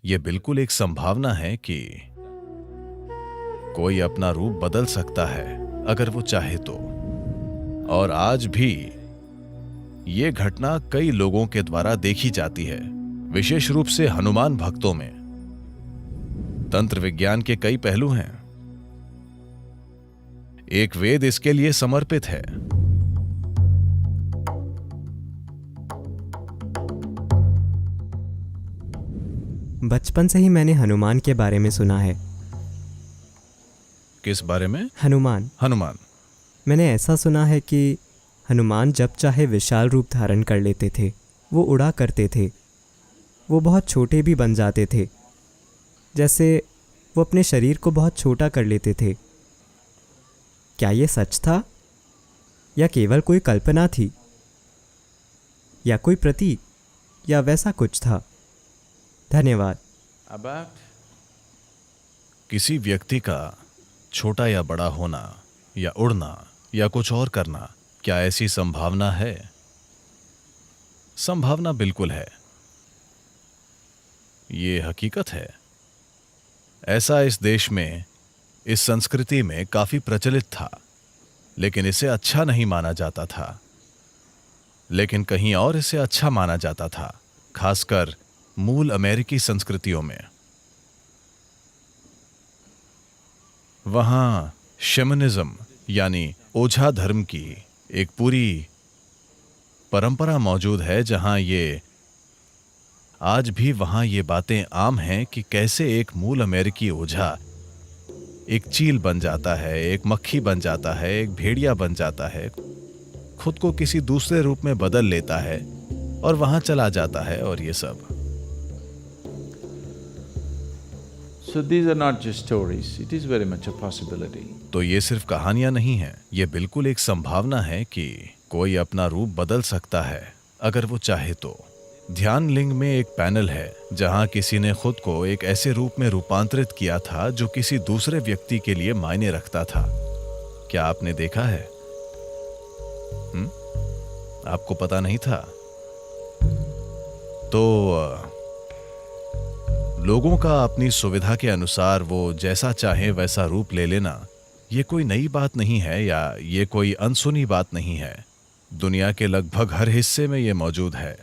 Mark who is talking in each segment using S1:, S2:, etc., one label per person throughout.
S1: ये बिल्कुल एक संभावना है कि कोई अपना रूप बदल सकता है अगर वो चाहे तो। और आज भी ये घटना कई लोगों के द्वारा देखी जाती है, विशेष रूप से हनुमान भक्तों में। तंत्र विज्ञान के कई पहलू हैं। एक वेद इसके लिए समर्पित है।
S2: बचपन से ही मैंने हनुमान के बारे में सुना है।
S1: किस बारे में?
S2: हनुमान।
S1: हनुमान।
S2: मैंने ऐसा सुना है कि हनुमान जब चाहे विशाल रूप धारण कर लेते थे, वो उड़ा करते थे, वो बहुत छोटे भी बन जाते थे, जैसे वो अपने शरीर को बहुत छोटा कर लेते थे। क्या ये सच था या केवल कोई कल्पना थी, या कोई प्रतीक, या वैसा कुछ था? धन्यवाद।
S1: किसी व्यक्ति का छोटा या बड़ा होना या उड़ना या कुछ और करना, क्या ऐसी संभावना है? संभावना बिल्कुल है। ये हकीकत है। ऐसा इस देश में, इस संस्कृति में काफी प्रचलित था, लेकिन इसे अच्छा नहीं माना जाता था। लेकिन कहीं और इसे अच्छा माना जाता था, खासकर मूल अमेरिकी संस्कृतियों में। वहां शैमनिज्म यानी ओझा धर्म की एक पूरी परंपरा मौजूद है, जहां ये आज भी वहां ये बातें आम हैं कि कैसे एक मूल अमेरिकी ओझा एक चील बन जाता है, एक मक्खी बन जाता है, एक भेड़िया बन जाता है, खुद को किसी दूसरे रूप में बदल लेता है और वहां चला जाता है, और ये सब।
S3: So these are not just stories, it is very much a possibility.
S1: तो ये सिर्फ कहानियां नहीं हैं, ये बिल्कुल एक संभावना है कि कोई अपना रूप बदल सकता है अगर वो चाहे तो। ध्यान लिंग में एक पैनल है जहां किसी ने खुद को एक ऐसे रूप में रूपांतरित किया था जो किसी दूसरे व्यक्ति के लिए मायने रखता था। क्या आपने देखा है? आपको पता नहीं था? तो लोगों का अपनी सुविधा के अनुसार वो जैसा चाहे वैसा रूप ले लेना, ये कोई नई बात नहीं है या ये कोई अनसुनी बात नहीं है। दुनिया के लगभग हर हिस्से में ये मौजूद है।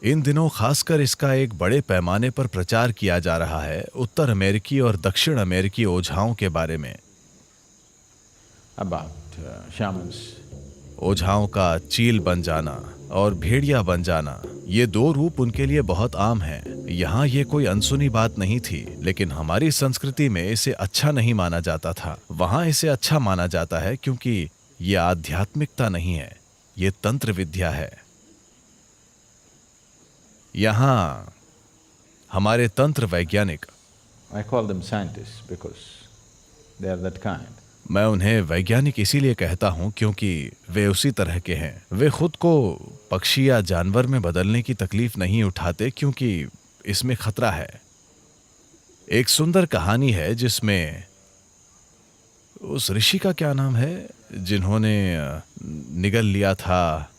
S1: इन दिनों खासकर इसका एक बड़े पैमाने पर प्रचार किया जा रहा है उत्तर अमेरिकी और दक्षिण अमेरिकी ओझाओं के बारे में।
S3: About shamans.
S1: ओझाओं का चील बन जाना और भेड़िया बन जाना, ये दो रूप उनके लिए बहुत आम हैं। यहाँ ये कोई अनसुनी बात नहीं थी, लेकिन हमारी संस्कृति में इसे अच्छा नहीं माना जाता था। वहाँ इसे अच्छा माना जाता है क्योंकि ये आध्यात्मिकता नहीं है, ये तंत्र विद्या है। यहाँ हमारे तंत्र वैज्ञानिक,
S3: I call them scientists because they are that kind.
S1: मैं उन्हें वैज्ञानिक इसीलिए कहता हूं क्योंकि वे उसी तरह के हैं। वे खुद को पक्षी या जानवर में बदलने की तकलीफ नहीं उठाते क्योंकि इसमें खतरा है। एक सुंदर कहानी है जिसमें उस ऋषि का क्या नाम है जिन्होंने निगल लिया था?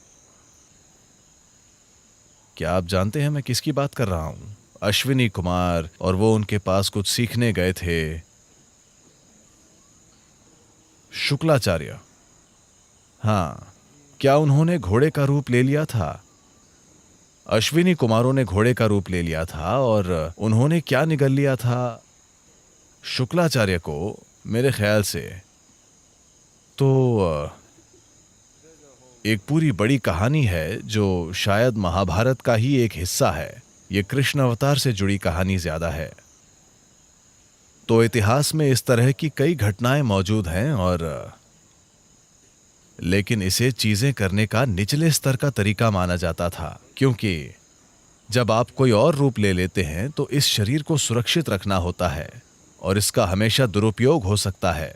S1: क्या आप जानते हैं मैं किसकी बात कर रहा हूं? अश्विनी कुमार, और वो उनके पास कुछ सीखने गए थे। शुक्लाचार्य। हाँ, क्या उन्होंने घोड़े का रूप ले लिया था? अश्विनी कुमारों ने घोड़े का रूप ले लिया था और उन्होंने क्या निगल लिया था? शुक्लाचार्य को, मेरे ख्याल से। तो एक पूरी बड़ी कहानी है जो शायद महाभारत का ही एक हिस्सा है। ये कृष्ण अवतार से जुड़ी कहानी ज्यादा है। तो इतिहास में इस तरह की कई घटनाएं मौजूद हैं, और लेकिन इसे चीजें करने का निचले स्तर का तरीका माना जाता था, क्योंकि जब आप कोई और रूप ले लेते हैं तो इस शरीर को सुरक्षित रखना होता है और इसका हमेशा दुरुपयोग हो सकता है।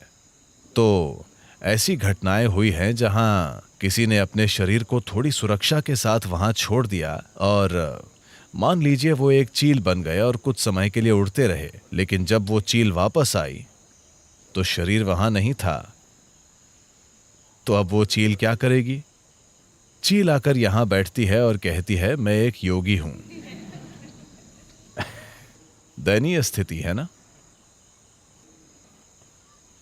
S1: तो ऐसी घटनाएं हुई हैं जहां किसी ने अपने शरीर को थोड़ी सुरक्षा के साथ वहां छोड़ दिया, और मान लीजिए वो एक चील बन गए और कुछ समय के लिए उड़ते रहे, लेकिन जब वो चील वापस आई तो शरीर वहां नहीं था। तो अब वो चील क्या करेगी? चील आकर यहां बैठती है और कहती है, मैं एक योगी हूं। दयनीय स्थिति है ना।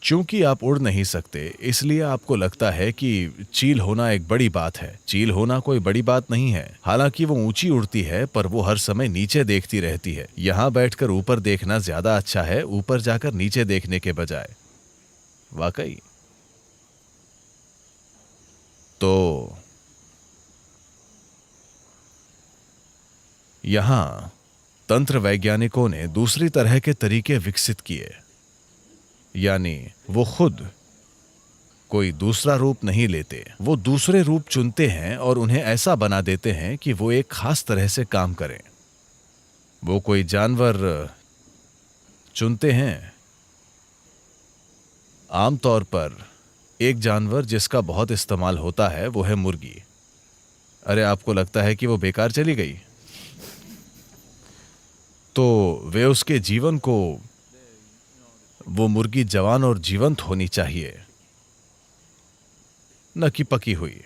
S1: चूंकि आप उड़ नहीं सकते, इसलिए आपको लगता है कि चील होना एक बड़ी बात है। चील होना कोई बड़ी बात नहीं है। हालांकि वो ऊंची उड़ती है, पर वो हर समय नीचे देखती रहती है। यहां बैठकर ऊपर देखना ज्यादा अच्छा है, ऊपर जाकर नीचे देखने के बजाय। वाकई। तो यहां तंत्र वैज्ञानिकों ने दूसरी तरह के तरीके विकसित किए, यानी वो खुद कोई दूसरा रूप नहीं लेते, वो दूसरे रूप चुनते हैं और उन्हें ऐसा बना देते हैं कि वो एक खास तरह से काम करें। वो कोई जानवर चुनते हैं, आमतौर पर एक जानवर जिसका बहुत इस्तेमाल होता है वो है मुर्गी। अरे, आपको लगता है कि वो बेकार चली गई? तो वे उसके जीवन को, वो मुर्गी जवान और जीवंत होनी चाहिए, न कि पकी हुई।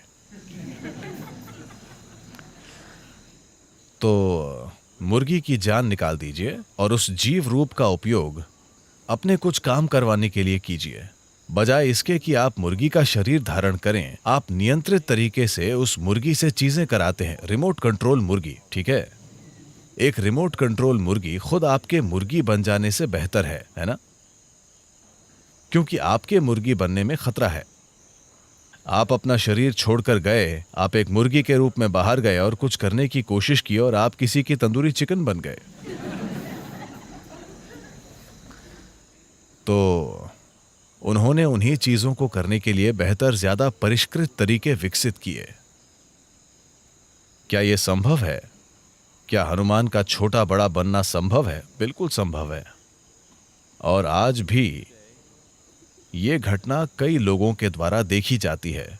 S1: तो मुर्गी की जान निकाल दीजिए और उस जीव रूप का उपयोग अपने कुछ काम करवाने के लिए कीजिए। बजाय इसके कि आप मुर्गी का शरीर धारण करें, आप नियंत्रित तरीके से उस मुर्गी से चीजें कराते हैं। रिमोट कंट्रोल मुर्गी, ठीक है? एक रिमोट कंट्रोल मुर्गी खुद आपके मुर्गी बन जाने से बेहतर है ना? क्योंकि आपके मुर्गी बनने में खतरा है। आप अपना शरीर छोड़कर गए, आप एक मुर्गी के रूप में बाहर गए और कुछ करने की कोशिश की और आप किसी की तंदूरी चिकन बन गए। तो उन्होंने उन्हीं चीजों को करने के लिए बेहतर, ज्यादा परिष्कृत तरीके विकसित किए। क्या यह संभव है? क्या हनुमान का छोटा बड़ा बनना संभव है? बिल्कुल संभव है। और आज भी ये घटना कई लोगों के द्वारा देखी जाती है,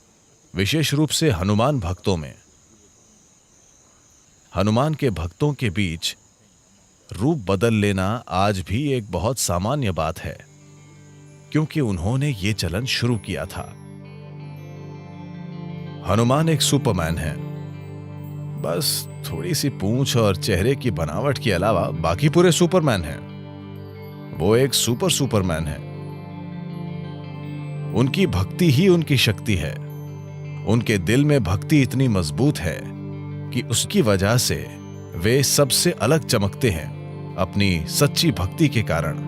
S1: विशेष रूप से हनुमान भक्तों में। हनुमान के भक्तों के बीच रूप बदल लेना आज भी एक बहुत सामान्य बात है, क्योंकि उन्होंने ये चलन शुरू किया था। हनुमान एक सुपरमैन है। बस थोड़ी सी पूंछ और चेहरे की बनावट के अलावा बाकी पूरे सुपरमैन हैं। वो एक सुपरमैन है। उनकी भक्ति ही उनकी शक्ति है। उनके दिल में भक्ति इतनी मजबूत है कि उसकी वजह से वे सबसे अलग चमकते हैं, अपनी सच्ची भक्ति के कारण।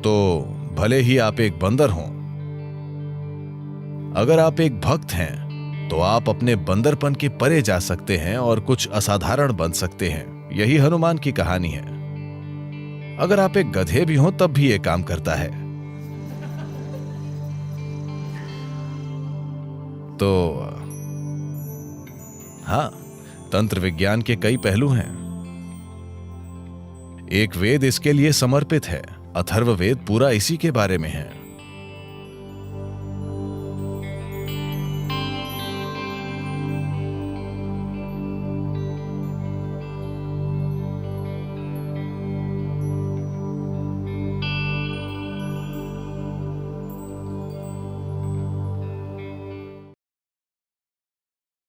S1: तो भले ही आप एक बंदर हों, अगर आप एक भक्त हैं तो आप अपने बंदरपन के परे जा सकते हैं और कुछ असाधारण बन सकते हैं। यही हनुमान की कहानी है। अगर आप एक गधे भी हों तब भी यह काम करता है। तो हाँ, तंत्र विज्ञान के कई पहलू हैं। एक वेद इसके लिए समर्पित है। अथर्ववेद पूरा इसी के बारे में है।